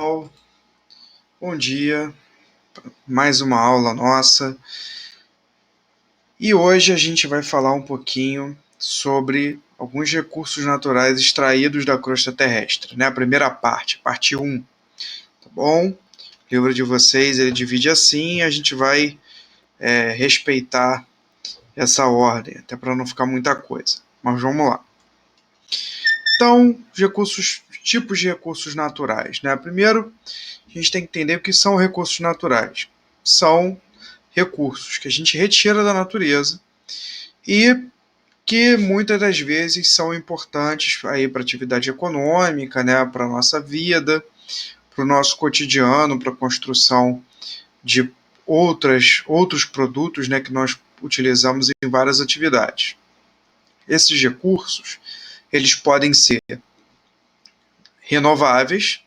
Bom dia, mais uma aula nossa. E hoje a gente vai falar um pouquinho sobre alguns recursos naturais extraídos da crosta terrestre, né? A primeira parte 1, tá bom? O livro de vocês, ele divide assim, a gente vai respeitar essa ordem, até para não ficar muita coisa. Mas vamos lá. Então, tipos de recursos naturais, né? Primeiro, a gente tem que entender o que são recursos naturais. São recursos que a gente retira da natureza e que muitas das vezes são importantes aí para a atividade econômica, né, para a nossa vida, para o nosso cotidiano, para a construção de outros produtos, né, que nós utilizamos em várias atividades. Esses recursos, eles podem ser renováveis,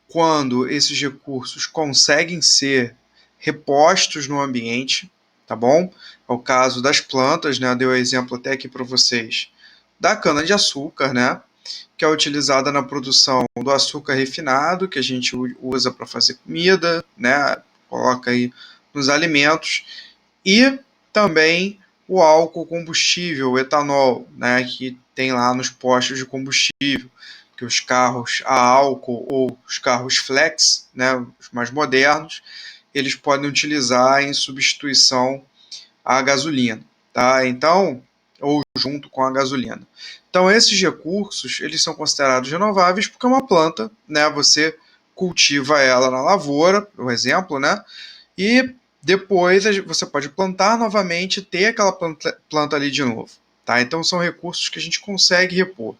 quando esses recursos conseguem ser repostos no ambiente, tá bom? É o caso das plantas, né? Eu dei o exemplo até aqui para vocês da cana-de-açúcar, né? Que é utilizada na produção do açúcar refinado, que a gente usa para fazer comida, né? Coloca aí nos alimentos. E também o álcool combustível, o etanol, né? Que tem lá nos postos de combustível, que os carros a álcool ou os carros flex, né, os mais modernos, eles podem utilizar em substituição à gasolina, tá? Então, ou junto com a gasolina. Então, esses recursos, eles são considerados renováveis porque é uma planta, né, você cultiva ela na lavoura, por exemplo, né, e depois você pode plantar novamente e ter aquela planta ali de novo, tá? Então, são recursos que a gente consegue repor.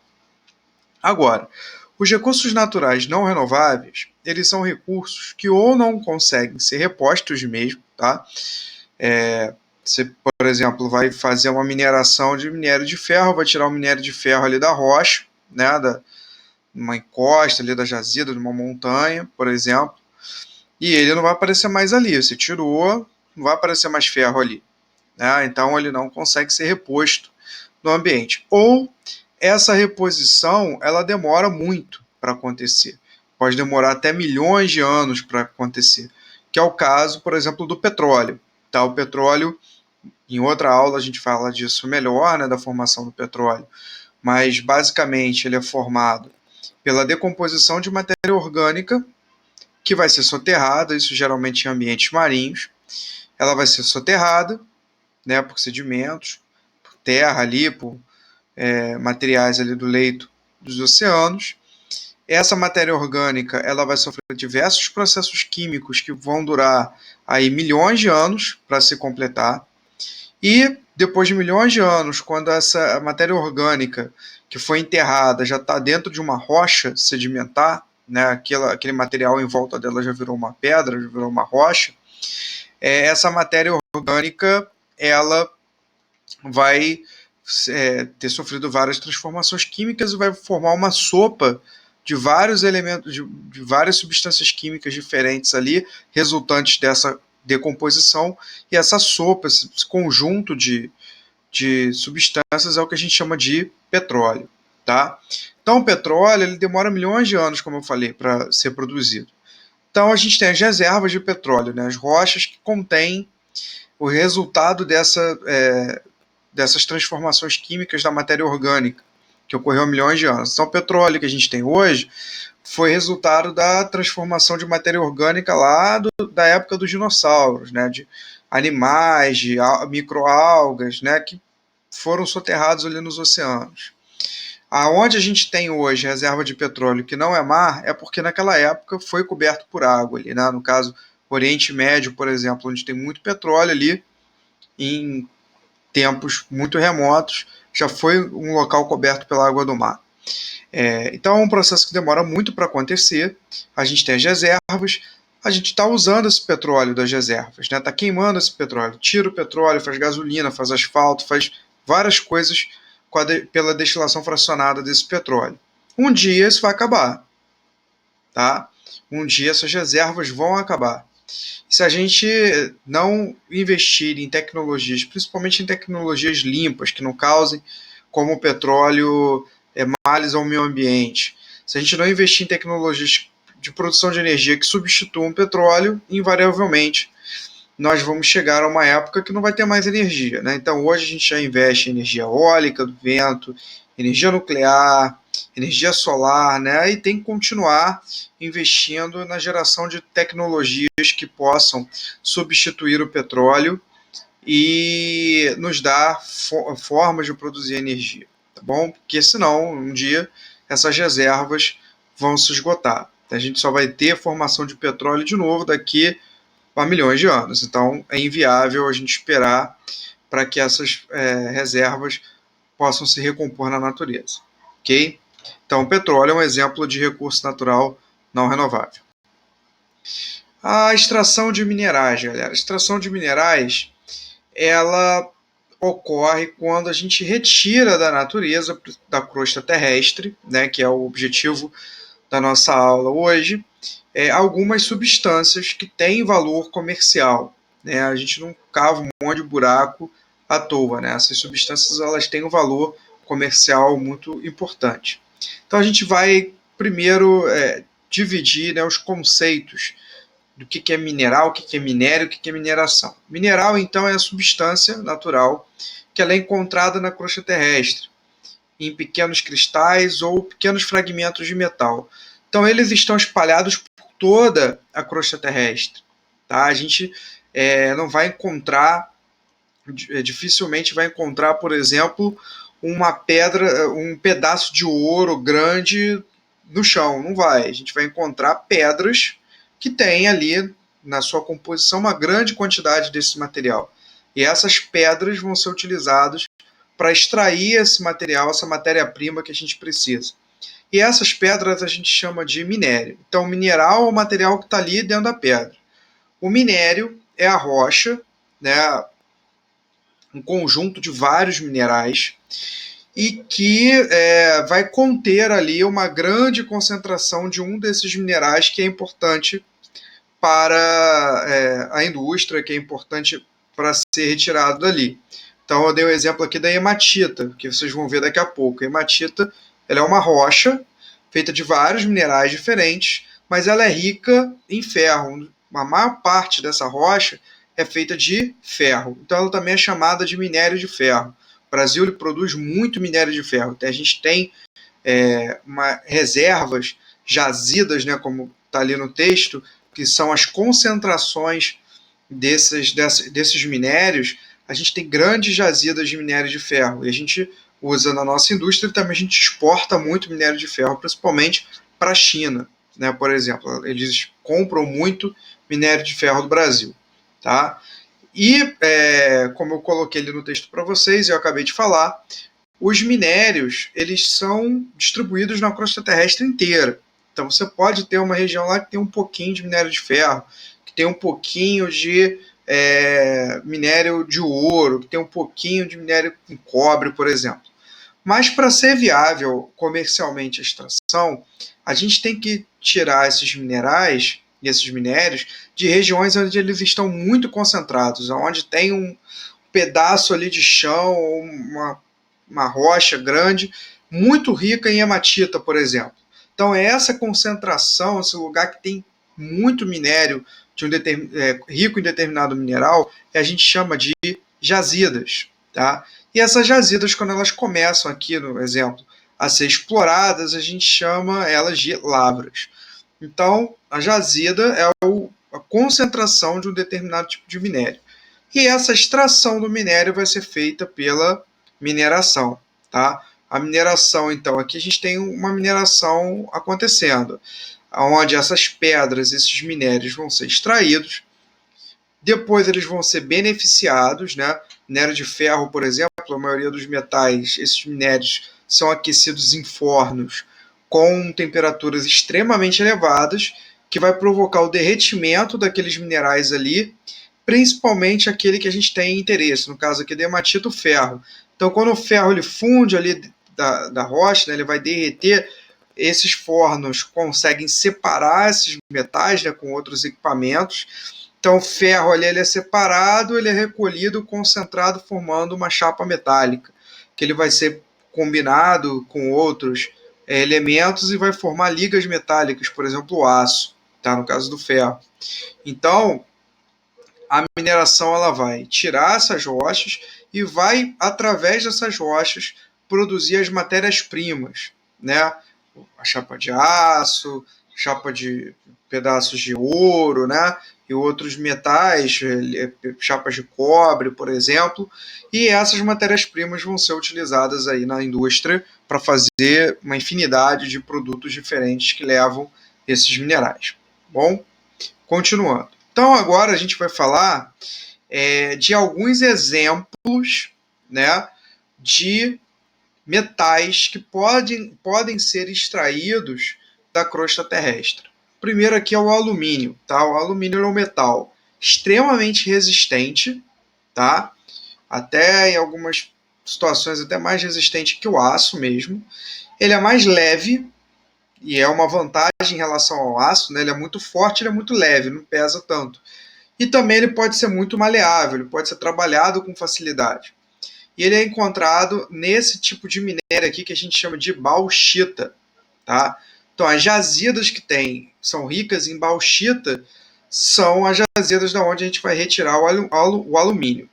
Agora, os recursos naturais não renováveis, eles são recursos que ou não conseguem ser repostos mesmo, tá? Você, por exemplo, vai fazer uma mineração de minério de ferro, vai tirar o minério de ferro ali da rocha, né, uma encosta ali da jazida, de uma montanha, por exemplo, e ele não vai aparecer mais ali. Você tirou, não vai aparecer mais ferro ali, né? Então ele não consegue ser reposto no ambiente. Ou essa reposição ela demora muito para acontecer. Pode demorar até milhões de anos para acontecer, que é o caso, por exemplo, do petróleo. Tá? O petróleo, em outra aula a gente fala disso melhor, né, da formação do petróleo, mas basicamente ele é formado pela decomposição de matéria orgânica que vai ser soterrada, isso geralmente em ambientes marinhos. Ela vai ser soterrada, né, por sedimentos, por terra ali, por materiais ali do leito dos oceanos. Essa matéria orgânica ela vai sofrer diversos processos químicos que vão durar aí milhões de anos para se completar. E depois de milhões de anos, quando essa matéria orgânica que foi enterrada já está dentro de uma rocha sedimentar, né, aquele material em volta dela já virou uma pedra, já virou uma rocha, essa matéria orgânica ela vai ter sofrido várias transformações químicas e vai formar uma sopa de vários elementos, de várias substâncias químicas diferentes ali, resultantes dessa decomposição, e essa sopa, esse conjunto de substâncias é o que a gente chama de petróleo. Tá? Então o petróleo ele demora milhões de anos, como eu falei, para ser produzido. Então a gente tem as reservas de petróleo, né, as rochas que contêm o resultado dessas transformações químicas da matéria orgânica, que ocorreu há milhões de anos. Então, o petróleo que a gente tem hoje foi resultado da transformação de matéria orgânica lá da época dos dinossauros, né, de animais, de microalgas, né, que foram soterrados ali nos oceanos. Aonde a gente tem hoje reserva de petróleo que não é mar, é porque naquela época foi coberto por água ali, né? No caso, Oriente Médio, por exemplo, onde tem muito petróleo ali, em tempos muito remotos, já foi um local coberto pela água do mar. Então é um processo que demora muito para acontecer. A gente tem as reservas, a gente está usando esse petróleo das reservas, né? Está queimando esse petróleo, tira o petróleo, faz gasolina, faz asfalto, faz várias coisas pela destilação fracionada desse petróleo. Um dia isso vai acabar, tá? Um dia essas reservas vão acabar. Se a gente não investir em tecnologias, principalmente em tecnologias limpas, que não causem, como o petróleo, males ao meio ambiente, se a gente não investir em tecnologias de produção de energia que substituam o petróleo, invariavelmente nós vamos chegar a uma época que não vai ter mais energia, né? Então hoje a gente já investe em energia eólica, do vento, energia nuclear, energia solar, né? E tem que continuar investindo na geração de tecnologias que possam substituir o petróleo e nos dar formas de produzir energia, tá bom? Porque senão, um dia, essas reservas vão se esgotar. A gente só vai ter formação de petróleo de novo daqui a milhões de anos. Então, é inviável a gente esperar para que essas reservas possam se recompor na natureza, ok? Então, o petróleo é um exemplo de recurso natural não renovável. A extração de minerais, galera. A extração de minerais, ela ocorre quando a gente retira da natureza, da crosta terrestre, né, que é o objetivo da nossa aula hoje, algumas substâncias que têm valor comercial, né? A gente não cava um monte de buraco à toa, né? Essas substâncias elas têm um valor comercial muito importante. Então a gente vai primeiro dividir, né, os conceitos do que é mineral, o que é minério, o que é mineração. Mineral, então, é a substância natural que ela é encontrada na crosta terrestre, em pequenos cristais ou pequenos fragmentos de metal. Então, eles estão espalhados por toda a crosta terrestre. Tá? A gente não vai encontrar, dificilmente vai encontrar, por exemplo, uma pedra, um pedaço de ouro grande no chão. Não vai. A gente vai encontrar pedras que têm ali na sua composição uma grande quantidade desse material. E essas pedras vão ser utilizadas para extrair esse material, essa matéria-prima que a gente precisa. E essas pedras a gente chama de minério. Então, o mineral é o material que está ali dentro da pedra. O minério é a rocha, né, um conjunto de vários minerais e que vai conter ali uma grande concentração de um desses minerais que é importante para a indústria, que é importante para ser retirado dali. Então eu dei o exemplo aqui da hematita, que vocês vão ver daqui a pouco. A hematita ela é uma rocha feita de vários minerais diferentes, mas ela é rica em ferro. A maior parte dessa rocha é feita de ferro. Então ela também é chamada de minério de ferro. O Brasil ele produz muito minério de ferro. A gente tem reservas jazidas, né, como está ali no texto, que são as concentrações desses minérios. A gente tem grandes jazidas de minério de ferro e a gente usa na nossa indústria e também a gente exporta muito minério de ferro, principalmente para a China, né, por exemplo. Eles compram muito minério de ferro do Brasil. Tá? E, como eu coloquei ali no texto para vocês, eu acabei de falar, os minérios eles são distribuídos na crosta terrestre inteira. Então você pode ter uma região lá que tem um pouquinho de minério de ferro, que tem um pouquinho de minério de ouro, que tem um pouquinho de minério em cobre, por exemplo. Mas para ser viável comercialmente a extração, a gente tem que tirar esses minerais e esses minérios de regiões onde eles estão muito concentrados, onde tem um pedaço ali de chão, uma rocha grande, muito rica em hematita, por exemplo. Então, é essa concentração, esse lugar que tem muito minério de rico em determinado mineral, a gente chama de jazidas. Tá? E essas jazidas, quando elas começam aqui, no exemplo, a ser exploradas, a gente chama elas de lavras. Então, a jazida é a concentração de um determinado tipo de minério. E essa extração do minério vai ser feita pela mineração. Tá? A mineração, então, aqui a gente tem uma mineração acontecendo, onde essas pedras, esses minérios vão ser extraídos, depois eles vão ser beneficiados, né? Minério de ferro, por exemplo, a maioria dos metais, esses minérios são aquecidos em fornos com temperaturas extremamente elevadas, que vai provocar o derretimento daqueles minerais ali, principalmente aquele que a gente tem interesse, no caso aqui da hematita, o ferro. Então, quando o ferro ele funde ali da rocha, né, ele vai derreter, esses fornos conseguem separar esses metais, né, com outros equipamentos. Então, o ferro ali ele é separado, ele é recolhido, concentrado, formando uma chapa metálica, que ele vai ser combinado com outros elementos e vai formar ligas metálicas, por exemplo, o aço, tá? No caso do ferro. Então, a mineração ela vai tirar essas rochas e vai, através dessas rochas, produzir as matérias-primas, né? A chapa de aço, chapa de pedaços de ouro, né? E outros metais, chapas de cobre, por exemplo. E essas matérias-primas vão ser utilizadas aí na indústria para fazer uma infinidade de produtos diferentes que levam esses minerais. Bom, continuando. Então agora a gente vai falar de alguns exemplos, né, de metais que podem ser extraídos da crosta terrestre. O primeiro aqui é o alumínio. Tá? O alumínio é um metal extremamente resistente, tá? Até em algumas situações até mais resistente que o aço mesmo. Ele é mais leve, e é uma vantagem em relação ao aço, né? Ele é muito forte, ele é muito leve, não pesa tanto. E também ele pode ser muito maleável, ele pode ser trabalhado com facilidade. E ele é encontrado nesse tipo de minério aqui que a gente chama de bauxita. Tá? Então, as jazidas que são ricas em bauxita são as jazidas da onde a gente vai retirar o alumínio.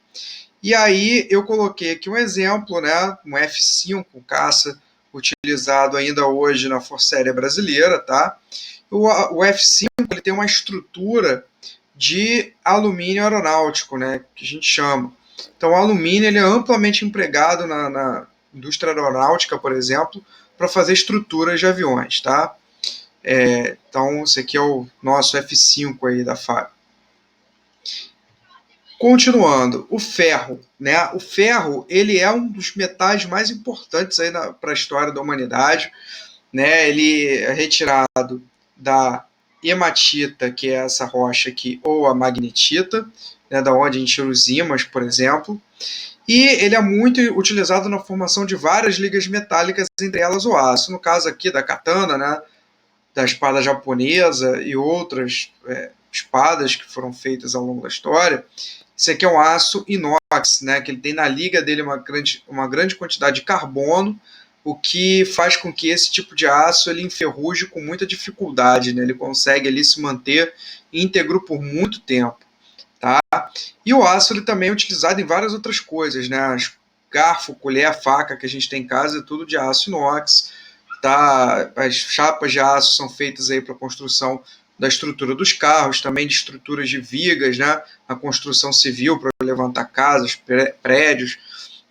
E aí eu coloquei aqui um exemplo, né, um F5 caça utilizado ainda hoje na Força Aérea Brasileira. Tá? O F5 ele tem uma estrutura de alumínio aeronáutico, né, que a gente chama. Então, o alumínio ele é amplamente empregado na indústria aeronáutica, por exemplo, para fazer estruturas de aviões. Tá? Então, esse aqui é o nosso F5 aí da FAB. Continuando, o ferro. Né? O ferro ele é um dos metais mais importantes para a história da humanidade. Né? Ele é retirado da hematita, que é essa rocha aqui, ou a magnetita, né, da onde a gente tira os ímãs, por exemplo. E ele é muito utilizado na formação de várias ligas metálicas, entre elas o aço. No caso aqui da katana, né, da espada japonesa e outras espadas que foram feitas ao longo da história, esse aqui é um aço inox, né, que ele tem na liga dele uma grande quantidade de carbono, o que faz com que esse tipo de aço ele enferruje com muita dificuldade, né, ele consegue ali se manter íntegro por muito tempo. Tá? E o aço ele também é utilizado em várias outras coisas, né? Garfo, colher, faca que a gente tem em casa é tudo de aço inox. Tá? As chapas de aço são feitas aí para a construção da estrutura dos carros, também de estruturas de vigas, né? A construção civil para levantar casas, prédios.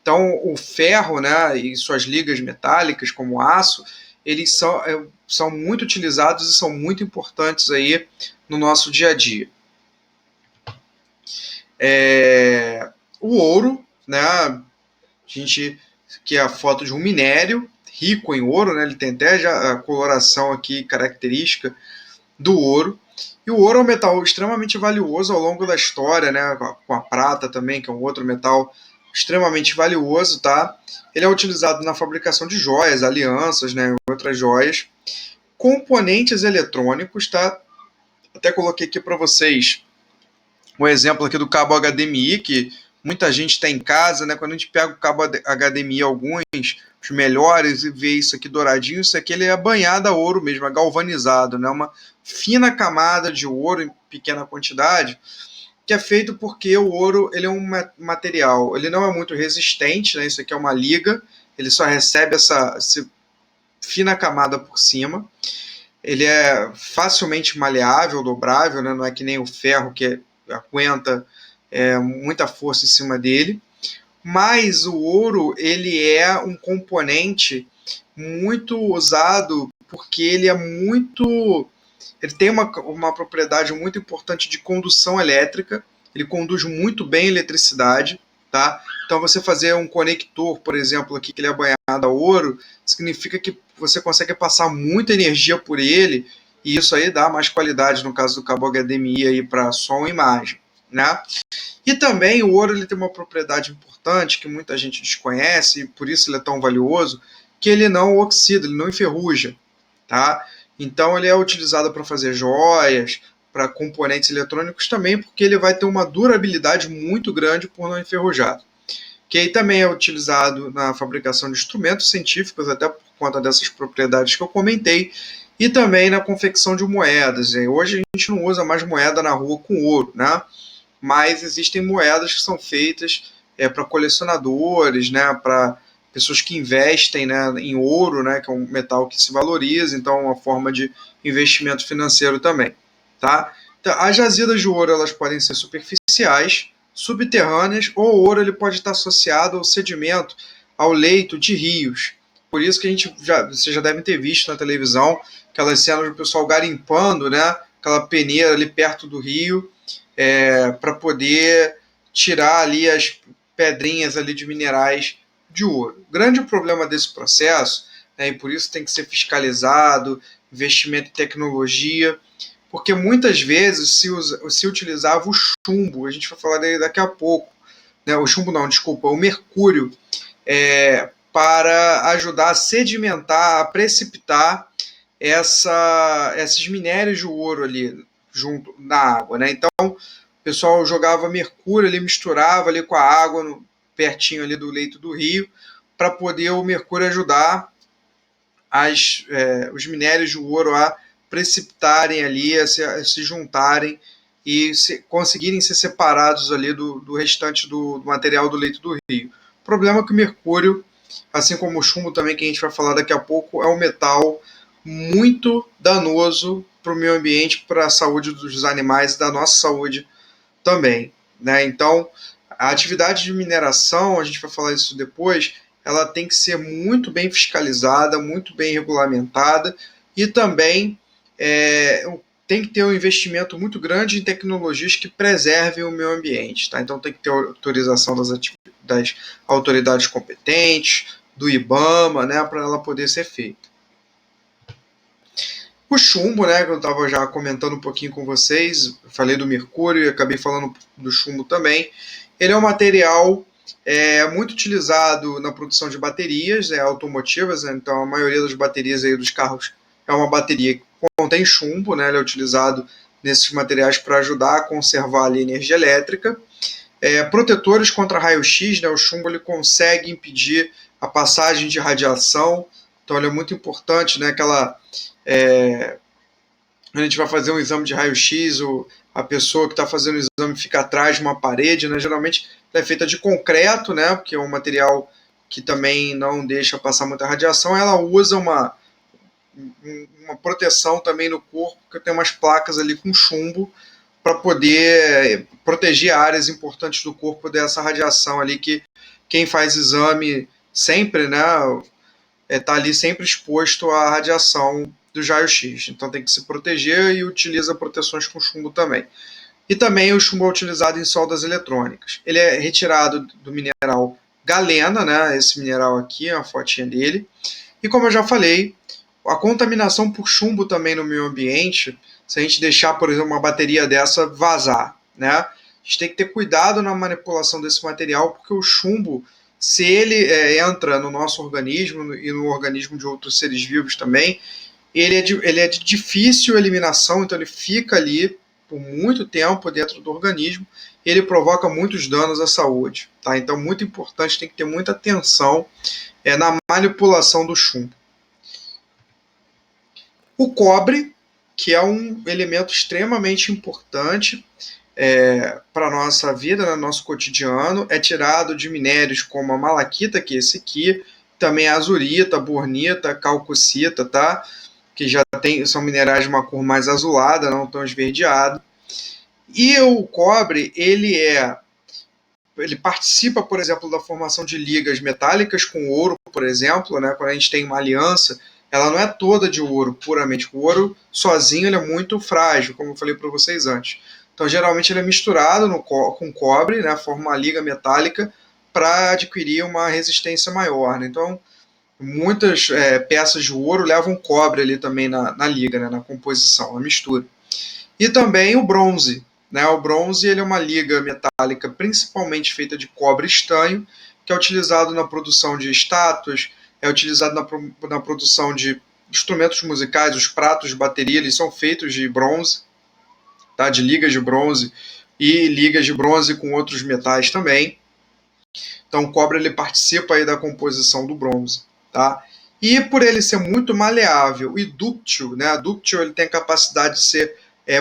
Então, o ferro, né, e suas ligas metálicas, como o aço, eles são muito utilizados e são muito importantes aí no nosso dia a dia. O ouro, né, que é a foto de um minério rico em ouro, né, ele tem até já a coloração aqui característica do ouro. E o ouro é um metal extremamente valioso ao longo da história, né, com a prata também, que é um outro metal extremamente valioso, tá? Ele é utilizado na fabricação de joias, alianças, né, outras joias. Componentes eletrônicos, tá? Até coloquei aqui para vocês um exemplo aqui do cabo HDMI, que muita gente tem em casa, né? Quando a gente pega o cabo HDMI, alguns, os melhores, e vê isso aqui douradinho, isso aqui ele é banhado a ouro mesmo, é galvanizado, né? Uma fina camada de ouro em pequena quantidade, que é feito porque o ouro ele é um material, ele não é muito resistente, né? Isso aqui é uma liga, ele só recebe essa fina camada por cima. Ele é facilmente maleável, dobrável, né? Não é que nem o ferro que aguenta muita força em cima dele. Mas o ouro ele é um componente muito usado porque ele é muito... Ele tem uma propriedade muito importante de condução elétrica, ele conduz muito bem a eletricidade, tá? Então você fazer um conector, por exemplo, aqui que ele é banhado a ouro, significa que você consegue passar muita energia por ele, e isso aí dá mais qualidade, no caso do cabo HDMI, aí para som e imagem, né? E também o ouro ele tem uma propriedade importante que muita gente desconhece, e por isso ele é tão valioso, que ele não oxida, ele não enferruja, tá? Então ele é utilizado para fazer joias, para componentes eletrônicos também, porque ele vai ter uma durabilidade muito grande por não enferrujar. Que aí também é utilizado na fabricação de instrumentos científicos, até conta dessas propriedades que eu comentei, e também na confecção de moedas. Hoje a gente não usa mais moeda na rua com ouro, né? Mas existem moedas que são feitas para colecionadores, né? Para pessoas que investem, né, em ouro, né, que é um metal que se valoriza, então é uma forma de investimento financeiro também, tá? Então, as jazidas de ouro elas podem ser superficiais, subterrâneas, ou o ouro ele pode estar associado ao sedimento, ao leito de rios. Por isso que vocês já devem ter visto na televisão aquelas cenas do pessoal garimpando, né, aquela peneira ali perto do rio, para poder tirar ali as pedrinhas ali de minerais de ouro. O grande problema desse processo, né, e por isso tem que ser fiscalizado, investimento em tecnologia, porque muitas vezes se utilizava o chumbo, a gente vai falar dele daqui a pouco, né, o chumbo não, desculpa, o mercúrio, para ajudar a sedimentar, a precipitar esses minérios de ouro ali junto na água, né? Então o pessoal jogava mercúrio ali, misturava ali com a água pertinho ali do leito do rio, para poder o mercúrio ajudar os minérios de ouro a precipitarem ali, a se juntarem e conseguirem ser separados ali do restante do material do leito do rio. O problema é que o mercúrio, assim como o chumbo também, que a gente vai falar daqui a pouco, é um metal muito danoso para o meio ambiente, para a saúde dos animais e da nossa saúde também, né? Então, a atividade de mineração, a gente vai falar isso depois, ela tem que ser muito bem fiscalizada, muito bem regulamentada e também tem que ter um investimento muito grande em tecnologias que preservem o meio ambiente, tá? Então tem que ter autorização das autoridades competentes, do IBAMA, né, para ela poder ser feita. O chumbo, né, que eu estava já comentando um pouquinho com vocês, falei do mercúrio e acabei falando do chumbo também. Ele é um material muito utilizado na produção de baterias automotivas, né, então a maioria das baterias aí dos carros é uma bateria que contém chumbo, né, ele é utilizado nesses materiais para ajudar a conservar ali a energia elétrica. Protetores contra raio-x, né, o chumbo ele consegue impedir a passagem de radiação, então ele é muito importante, né, a gente vai fazer um exame de raio-x, a pessoa que está fazendo o exame fica atrás de uma parede, né? Geralmente ela é feita de concreto, né? Porque é um material que também não deixa passar muita radiação. Ela usa uma proteção também no corpo, que tem umas placas ali com chumbo para poder proteger áreas importantes do corpo dessa radiação ali, que quem faz exame sempre, né? Está ali sempre exposto à radiação do raio-x. Então tem que se proteger e utiliza proteções com chumbo também. E também o chumbo é utilizado em soldas eletrônicas. Ele é retirado do mineral galena, né? Esse mineral aqui, a fotinha dele. E como eu já falei, a contaminação por chumbo também no meio ambiente, se a gente deixar, por exemplo, uma bateria dessa vazar, né? A gente tem que ter cuidado na manipulação desse material, porque o chumbo, se ele entra no nosso organismo e no organismo de outros seres vivos também, ele é de difícil eliminação, então ele fica ali por muito tempo dentro do organismo e ele provoca muitos danos à saúde. Tá? Então, muito importante, tem que ter muita atenção na manipulação do chumbo. O cobre, que é um elemento extremamente importante para a nossa vida, no nosso cotidiano, é tirado de minérios como a malaquita, que é esse aqui, também a azurita, a bornita, a calcocita, tá? Que já são minerais de uma cor mais azulada, não tão esverdeado. E o cobre, ele participa, por exemplo, da formação de ligas metálicas com ouro, por exemplo, né? Quando a gente tem uma aliança, ela não é toda de ouro, puramente. O ouro sozinho ele é muito frágil, como eu falei para vocês antes. Então, geralmente, ele é misturado com cobre, né? Forma uma liga metálica para adquirir uma resistência maior. Né? Então, muitas peças de ouro levam cobre ali também na liga, né? Na composição, na mistura. E também o bronze. Né? O bronze ele é uma liga metálica principalmente feita de cobre estanho, que é utilizado na produção de estátuas, é utilizado na produção de instrumentos musicais, os pratos de bateria, eles são feitos de bronze, tá? De ligas de bronze e ligas de bronze com outros metais também. Então o cobre ele participa aí da composição do bronze. Tá? E por ele ser muito maleável e dúctil, né? Dúctil, ele tem a capacidade de ser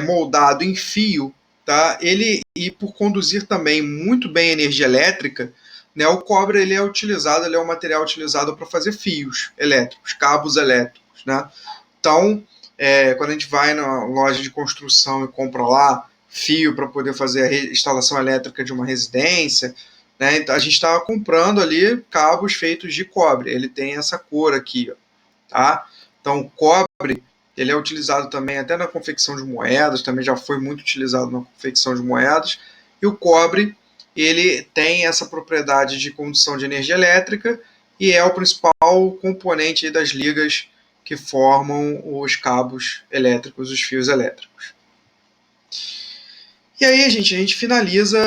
moldado em fio, tá? E por conduzir também muito bem a energia elétrica, né? O cobre ele é um material utilizado para fazer fios elétricos, cabos elétricos, né? Então, quando a gente vai na loja de construção e compra lá fio para poder fazer a instalação elétrica de uma residência, né, a gente está comprando ali cabos feitos de cobre. Ele tem essa cor aqui, ó, tá? Então, o cobre ele é utilizado também até na confecção de moedas, também já foi muito utilizado na confecção de moedas. E o cobre ele tem essa propriedade de condução de energia elétrica e é o principal componente das ligas que formam os cabos elétricos, os fios elétricos. E aí, gente, a gente finaliza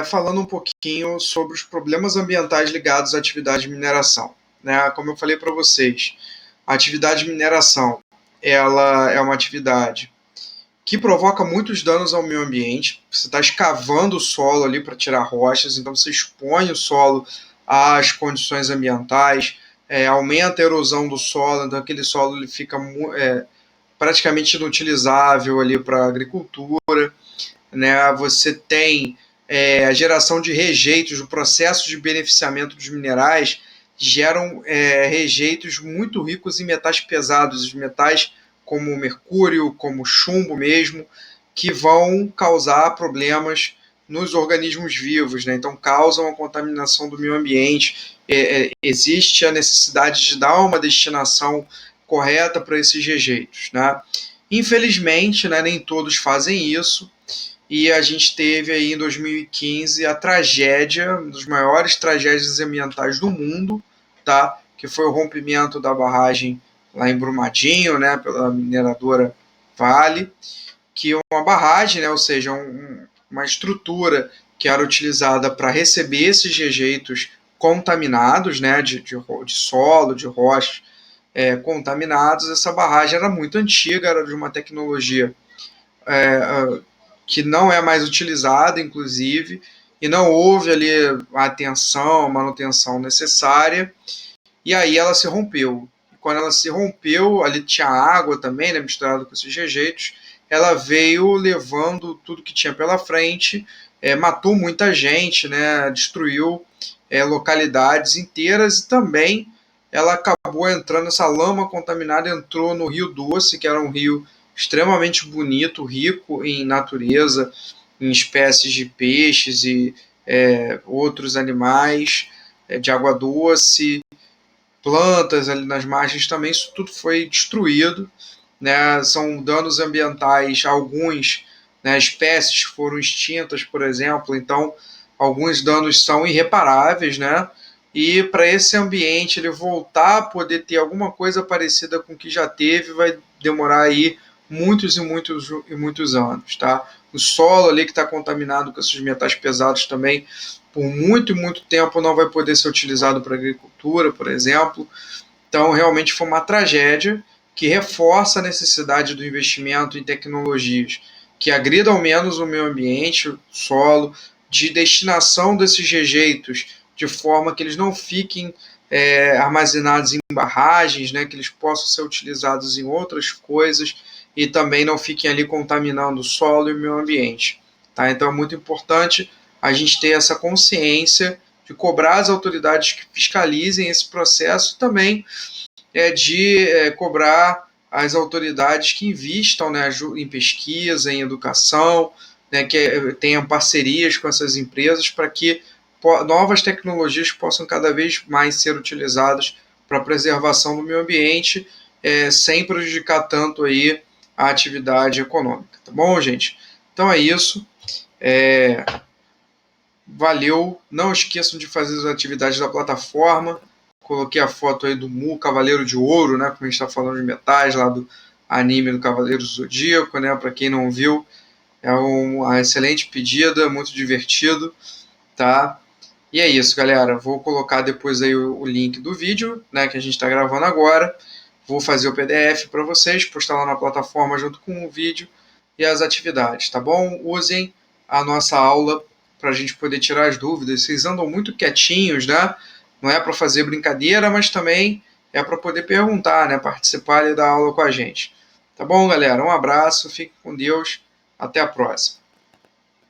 falando um pouquinho sobre os problemas ambientais ligados à atividade de mineração. Né? Como eu falei para vocês, a atividade de mineração ela é uma atividade que provoca muitos danos ao meio ambiente. Você está escavando o solo ali para tirar rochas, então você expõe o solo às condições ambientais, aumenta a erosão do solo, então aquele solo ele fica praticamente inutilizável ali para a agricultura. Né? Você tem a geração de rejeitos, o processo de beneficiamento dos minerais geram rejeitos muito ricos em metais pesados, os metais como o mercúrio, como o chumbo mesmo, que vão causar problemas nos organismos vivos, né? Então causam a contaminação do meio ambiente. Existe a necessidade de dar uma destinação correta para esses rejeitos, né? Infelizmente, né, nem todos fazem isso, e a gente teve aí em 2015 a tragédia, uma das maiores tragédias ambientais do mundo, tá? Que foi o rompimento da barragem lá em Brumadinho, né, pela mineradora Vale, que é uma barragem, né, ou seja, uma estrutura que era utilizada para receber esses rejeitos contaminados, né, de solo, de rochas contaminados. Essa barragem era muito antiga, era de uma tecnologia que não é mais utilizada, inclusive, e não houve ali a atenção, a manutenção necessária, e aí ela se rompeu. E quando ela se rompeu, ali tinha água também, né, misturada com esses rejeitos, ela veio levando tudo que tinha pela frente, matou muita gente, né, destruiu localidades inteiras, e também ela acabou entrando, essa lama contaminada entrou no Rio Doce, que era um rio extremamente bonito, rico em natureza, em espécies de peixes e outros animais de água doce, plantas ali nas margens também. Isso tudo foi destruído, né? São danos ambientais, alguns, né, espécies foram extintas, por exemplo, então alguns danos são irreparáveis, né? E para esse ambiente ele voltar a poder ter alguma coisa parecida com o que já teve, vai demorar aí muitos e muitos e muitos anos, tá? O solo ali que está contaminado com esses metais pesados também, por muito e muito tempo não vai poder ser utilizado para agricultura, por exemplo. Então, realmente foi uma tragédia que reforça a necessidade do investimento em tecnologias que agridam menos o meio ambiente, o solo, de destinação desses rejeitos, de forma que eles não fiquem armazenados em barragens, né, que eles possam ser utilizados em outras coisas e também não fiquem ali contaminando o solo e o meio ambiente. Tá? Então é muito importante a gente ter essa consciência de cobrar as autoridades que fiscalizem esse processo, também de cobrar as autoridades que investam, né, em pesquisa, em educação, né, que tenham parcerias com essas empresas para que novas tecnologias possam cada vez mais ser utilizadas para a preservação do meio ambiente, sem prejudicar tanto aí a atividade econômica. Tá bom, gente? Então é isso. Valeu. Não esqueçam de fazer as atividades da plataforma. Coloquei a foto aí do Mu, Cavaleiro de Ouro, né? Como a gente está falando de metais lá do anime do Cavaleiro do Zodíaco, né? Para quem não viu, é uma excelente pedida, muito divertido, tá? E é isso, galera. Vou colocar depois aí o link do vídeo, né? Que a gente está gravando agora. Vou fazer o PDF para vocês, postar lá na plataforma junto com o vídeo e as atividades, tá bom? Usem a nossa aula para a gente poder tirar as dúvidas. Vocês andam muito quietinhos, né? Não é para fazer brincadeira, mas também é para poder perguntar, né, participar ali da aula com a gente. Tá bom, galera? Um abraço, fique com Deus, até a próxima.